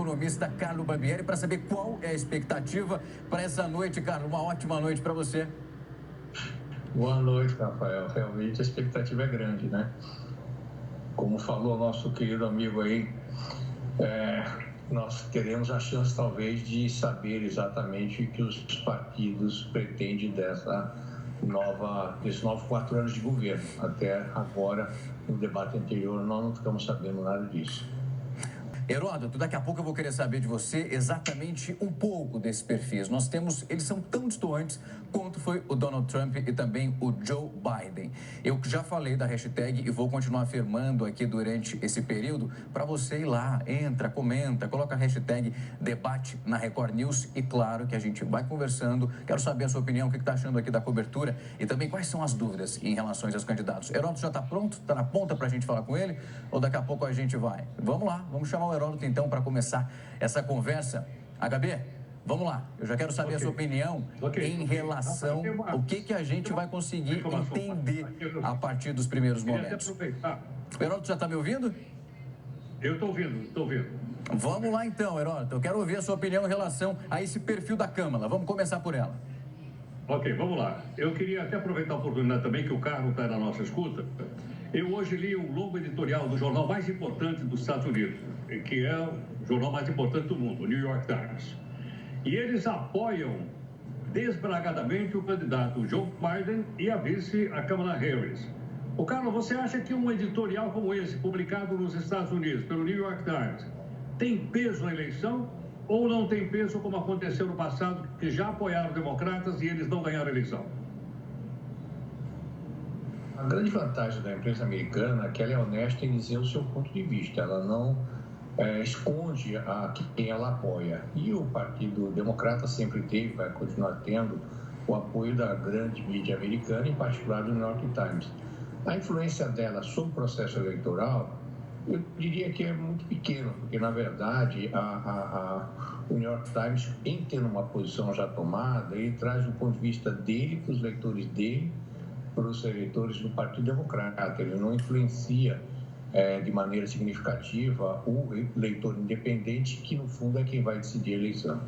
economista Carlo Barbieri, para saber qual é a expectativa para essa noite, Carlo. Uma ótima noite para você. Boa noite, Rafael. Realmente a expectativa é grande, né? Como falou nosso querido amigo aí, nós teremos a chance, talvez, de saber exatamente o que os partidos pretendem desses novos 4 anos de governo. Até agora, no debate anterior, nós não ficamos sabendo nada disso. Heródoto, daqui a pouco eu vou querer saber de você exatamente um pouco desses perfis. Eles são tão distantes quanto foi o Donald Trump e também o Joe Biden. Eu já falei da hashtag e vou continuar afirmando aqui durante esse período para você ir lá, entra, comenta, coloca a hashtag debate na Record News e claro que a gente vai conversando. Quero saber a sua opinião, o que está achando aqui da cobertura e também quais são as dúvidas em relação aos candidatos. Heródoto já está pronto? Está na ponta para a gente falar com ele? Ou daqui a pouco a gente vai? Vamos lá, vamos chamar o Heródoto, então, para começar essa conversa. HB, vamos lá. Eu já quero saber a sua opinião em relação ao que a gente vai conseguir entender a partir dos primeiros momentos. O Heródoto já está me ouvindo? Eu estou ouvindo. Vamos lá, então, Heródoto. Eu quero ouvir a sua opinião em relação a esse perfil da Câmara. Vamos começar por ela. Ok, vamos lá. Eu queria até aproveitar a oportunidade também que o Carlos está na nossa escuta. Eu hoje li um longo editorial do jornal mais importante dos Estados Unidos, que é o jornal mais importante do mundo, o New York Times. E eles apoiam desbragadamente o candidato Joe Biden e a vice, a Kamala Harris. Ô, Carlos, você acha que um editorial como esse, publicado nos Estados Unidos pelo New York Times, tem peso na eleição ou não tem peso como aconteceu no passado, que já apoiaram democratas e eles não ganharam a eleição? A grande vantagem da imprensa americana é que ela é honesta em dizer o seu ponto de vista. Ela não esconde a quem ela apoia. E o Partido Democrata sempre teve, vai continuar tendo, o apoio da grande mídia americana, em particular do New York Times. A influência dela sobre o processo eleitoral, eu diria que é muito pequena, porque, na verdade, o New York Times, em tendo uma posição já tomada, ele traz o ponto de vista dele para os leitores dele, para os eleitores do Partido Democrata. Ele não influencia de maneira significativa o eleitor independente, que no fundo é quem vai decidir a eleição.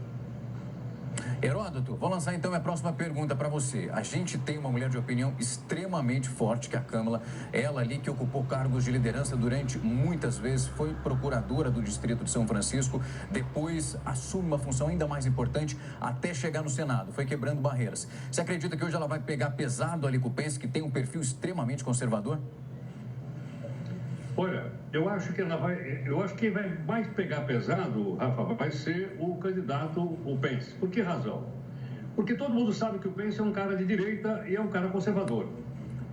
Heródoto, vou lançar então a próxima pergunta para você. A gente tem uma mulher de opinião extremamente forte, que é a Kamala. Ela ali que ocupou cargos de liderança durante muitas vezes, foi procuradora do Distrito de São Francisco, depois assume uma função ainda mais importante até chegar no Senado, foi quebrando barreiras. Você acredita que hoje ela vai pegar pesado ali com o Pence, que tem um perfil extremamente conservador? Olha, eu acho que quem vai mais pegar pesado, Rafa, vai ser o candidato, o Pence. Por que razão? Porque todo mundo sabe que o Pence é um cara de direita e é um cara conservador.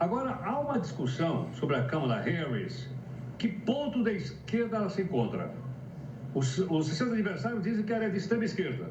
Agora, há uma discussão sobre a Kamala Harris, que ponto da esquerda ela se encontra. Os seus adversários dizem que ela é de extrema esquerda.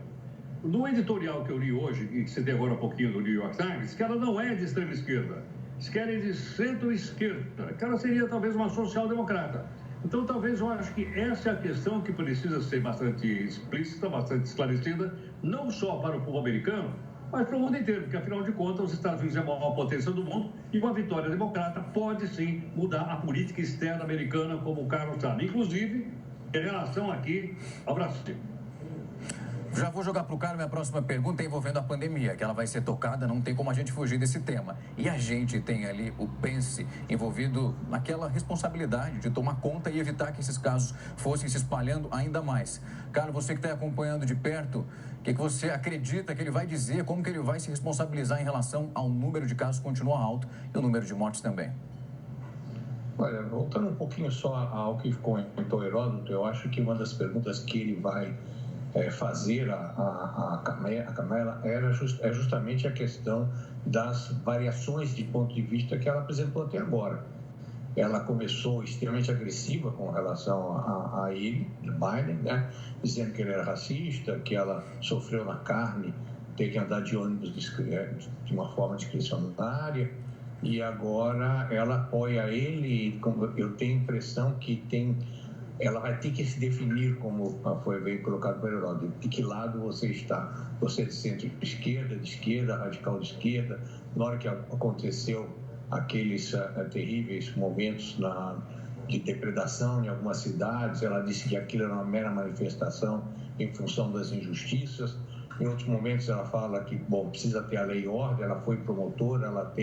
No editorial que eu li hoje, e que você tem agora um pouquinho do New York Times, que ela não é de extrema esquerda. Eles querem de centro-esquerda, que ela seria talvez uma social-democrata. Então, talvez eu acho que essa é a questão que precisa ser bastante explícita, bastante esclarecida, não só para o povo americano, mas para o mundo inteiro, porque, afinal de contas, os Estados Unidos é a maior potência do mundo e uma vitória democrata pode, sim, mudar a política externa americana, como o Carlos sabe, inclusive em relação aqui ao Brasil. Já vou jogar para o Carlos minha próxima pergunta envolvendo a pandemia, que ela vai ser tocada, não tem como a gente fugir desse tema. E a gente tem ali o Pence envolvido naquela responsabilidade de tomar conta e evitar que esses casos fossem se espalhando ainda mais. Carlos, você que está acompanhando de perto, o que você acredita que ele vai dizer, como que ele vai se responsabilizar em relação ao número de casos que continua alto e o número de mortes também? Olha, voltando um pouquinho só ao que comentou Heródoto, eu acho que uma das perguntas que ele vai fazer a Kamala é justamente a questão das variações de ponto de vista que ela apresentou até agora. Ela começou extremamente agressiva com relação a ele, Biden, né? Dizendo que ele era racista, que ela sofreu na carne, ter que andar de ônibus de uma forma discricionária, e agora ela apoia ele. Eu tenho a impressão que ela vai ter que se definir, como foi bem colocado pelo Heródoto, de que lado você está. Você é de centro-esquerda, de esquerda, radical de esquerda. Na hora que aconteceu aqueles terríveis momentos de depredação em algumas cidades. Ela disse que aquilo era uma mera manifestação em função das injustiças. Em outros momentos ela fala que, bom, precisa ter a lei e ordem, ela foi promotora, ela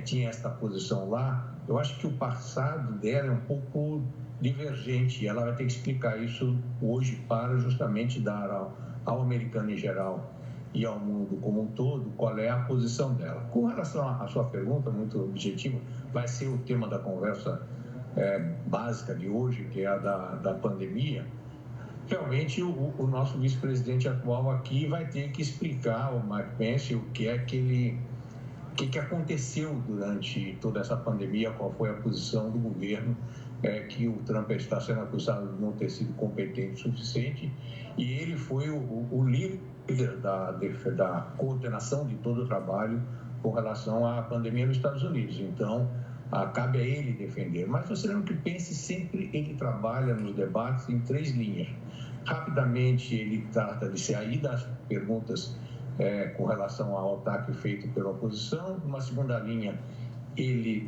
tinha esta posição lá. Eu acho que o passado dela é um pouco divergente e ela vai ter que explicar isso hoje para justamente dar ao americano em geral e ao mundo como um todo qual é a posição dela. Com relação à sua pergunta, muito objetiva, vai ser o tema da conversa básica de hoje, que é a da pandemia. Realmente, o nosso vice-presidente atual aqui vai ter que explicar ao Mike Pence o que aconteceu durante toda essa pandemia, qual foi a posição do governo, que o Trump está sendo acusado de não ter sido competente o suficiente, e ele foi o líder da coordenação de todo o trabalho com relação à pandemia nos Estados Unidos. Então, cabe a ele defender. Mas você lembra que Pence sempre ele trabalha nos debates em 3 linhas. Rapidamente, ele trata de sair das perguntas com relação ao ataque feito pela oposição. Numa segunda linha, ele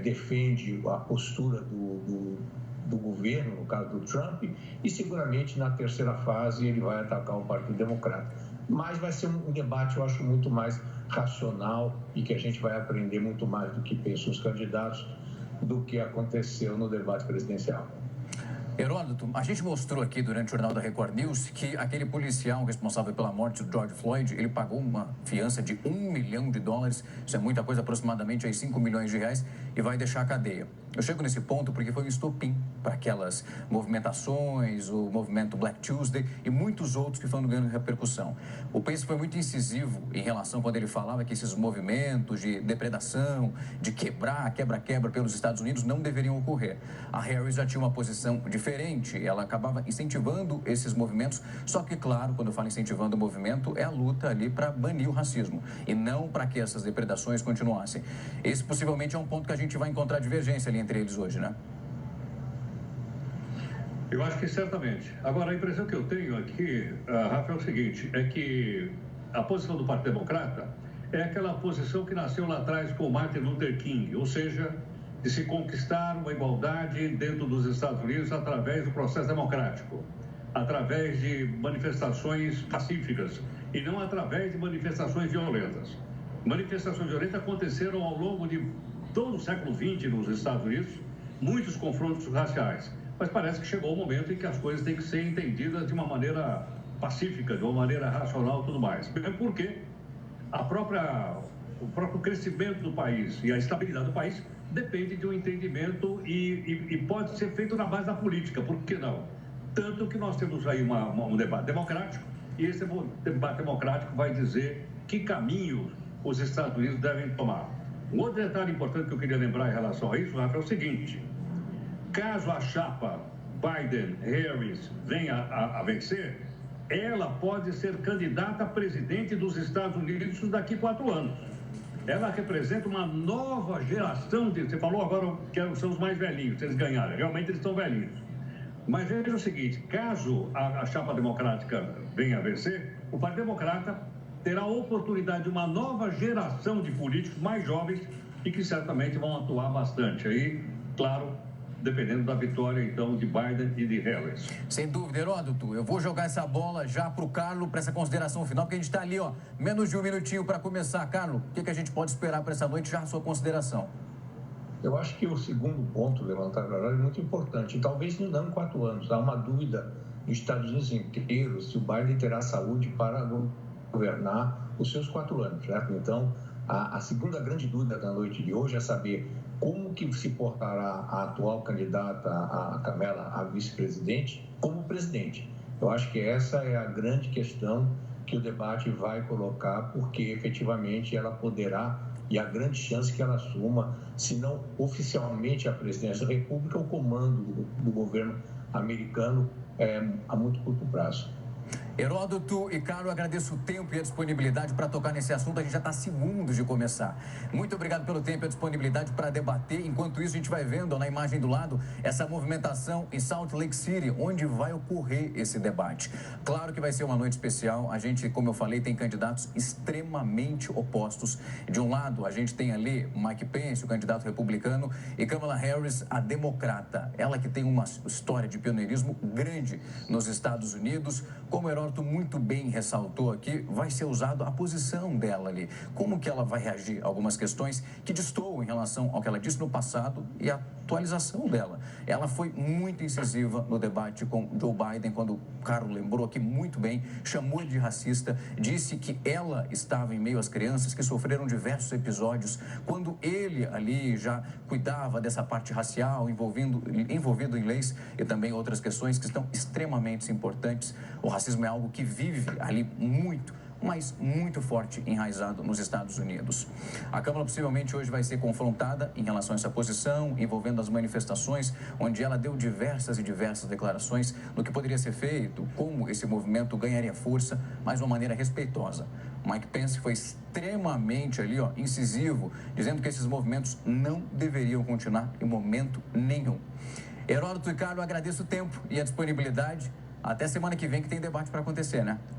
defende a postura do governo, no caso do Trump, e seguramente na terceira fase ele vai atacar o Partido Democrata. Mas vai ser um debate, eu acho, muito mais racional e que a gente vai aprender muito mais do que pensam os candidatos do que aconteceu no debate presidencial. Heródoto, a gente mostrou aqui durante o Jornal da Record News que aquele policial responsável pela morte do George Floyd, ele pagou uma fiança de $1 milhão, isso é muita coisa, aproximadamente aí 5 milhões de reais, e vai deixar a cadeia. Eu chego nesse ponto porque foi um estopim para aquelas movimentações, o movimento Black Tuesday e muitos outros que foram ganhando repercussão. O Pence foi muito incisivo em relação quando ele falava que esses movimentos de depredação, de quebra-quebra pelos Estados Unidos não deveriam ocorrer. A Harris já tinha uma posição diferente, ela acabava incentivando esses movimentos, só que, claro, quando eu falo incentivando o movimento, é a luta ali para banir o racismo e não para que essas depredações continuassem. Esse possivelmente é um ponto que a gente vai encontrar divergência ali entre eles hoje, né? Eu acho que certamente. Agora, a impressão que eu tenho aqui, Rafa, é o seguinte, é que a posição do Partido Democrata é aquela posição que nasceu lá atrás com Martin Luther King, ou seja, de se conquistar uma igualdade dentro dos Estados Unidos através do processo democrático, através de manifestações pacíficas e não através de manifestações violentas. Manifestações violentas aconteceram ao longo de todo o século XX nos Estados Unidos, muitos confrontos raciais, mas parece que chegou o momento em que as coisas têm que ser entendidas de uma maneira pacífica, de uma maneira racional e tudo mais. Mesmo porque o próprio crescimento do país e a estabilidade do país depende de um entendimento e pode ser feito na base da política, por que não? Tanto que nós temos aí um debate democrático e esse debate democrático vai dizer que caminho os Estados Unidos devem tomar. Um outro detalhe importante que eu queria lembrar em relação a isso, Rafa, é o seguinte: caso a chapa Biden-Harris venha a vencer, ela pode ser candidata a presidente dos Estados Unidos daqui a 4 anos. Ela representa uma nova geração de... Você falou agora que são os mais velhinhos, se eles ganharem. Realmente eles estão velhinhos. Mas veja o seguinte, caso a chapa democrática venha a vencer, o Partido Democrata terá a oportunidade de uma nova geração de políticos mais jovens e que certamente vão atuar bastante. Aí, claro, dependendo da vitória, então, de Biden e de Harris. Sem dúvida, Heródoto. Eu vou jogar essa bola já para o Carlos, para essa consideração final, porque a gente está ali, menos de um minutinho para começar. Carlos, o que a gente pode esperar para essa noite? Já a sua consideração. Eu acho que o segundo ponto levantado agora é muito importante. Talvez não em 4 anos. Há uma dúvida nos Estados Unidos inteiros se o Biden terá saúde para governar os seus 4 anos, certo? Então, a segunda grande dúvida da noite de hoje é saber como que se portará a atual candidata, a Kamala, a vice-presidente, como presidente. Eu acho que essa é a grande questão que o debate vai colocar, porque efetivamente ela poderá, e a grande chance que ela assuma, se não oficialmente a presidência da República, o comando do governo americano a muito curto prazo. Heródoto e Carlos, agradeço o tempo e a disponibilidade para tocar nesse assunto. A gente já está segundos de começar. Muito obrigado pelo tempo e a disponibilidade para debater. Enquanto isso, a gente vai vendo na imagem do lado essa movimentação em Salt Lake City, onde vai ocorrer esse debate. Claro que vai ser uma noite especial. A gente, como eu falei, tem candidatos extremamente opostos. De um lado, a gente tem ali Mike Pence, o candidato republicano, e Kamala Harris, a democrata. Ela que tem uma história de pioneirismo grande nos Estados Unidos. Como o Heródoto muito bem ressaltou aqui, vai ser usado a posição dela ali. Como que ela vai reagir a algumas questões que destoam em relação ao que ela disse no passado e a atualização dela. Ela foi muito incisiva no debate com Joe Biden, quando o Carlos lembrou aqui muito bem, chamou ele de racista, disse que ela estava em meio às crianças que sofreram diversos episódios, quando ele ali já cuidava dessa parte racial, envolvido em leis e também outras questões que estão extremamente importantes. O racismo é algo que vive ali muito, mas muito forte, enraizado nos Estados Unidos. A Câmara possivelmente hoje vai ser confrontada em relação a essa posição, envolvendo as manifestações, onde ela deu diversas declarações no que poderia ser feito, como esse movimento ganharia força, mas de uma maneira respeitosa. Mike Pence foi extremamente incisivo, dizendo que esses movimentos não deveriam continuar em momento nenhum. Heródoto e Carlos, agradeço o tempo e a disponibilidade. Até semana que vem que tem debate para acontecer, né?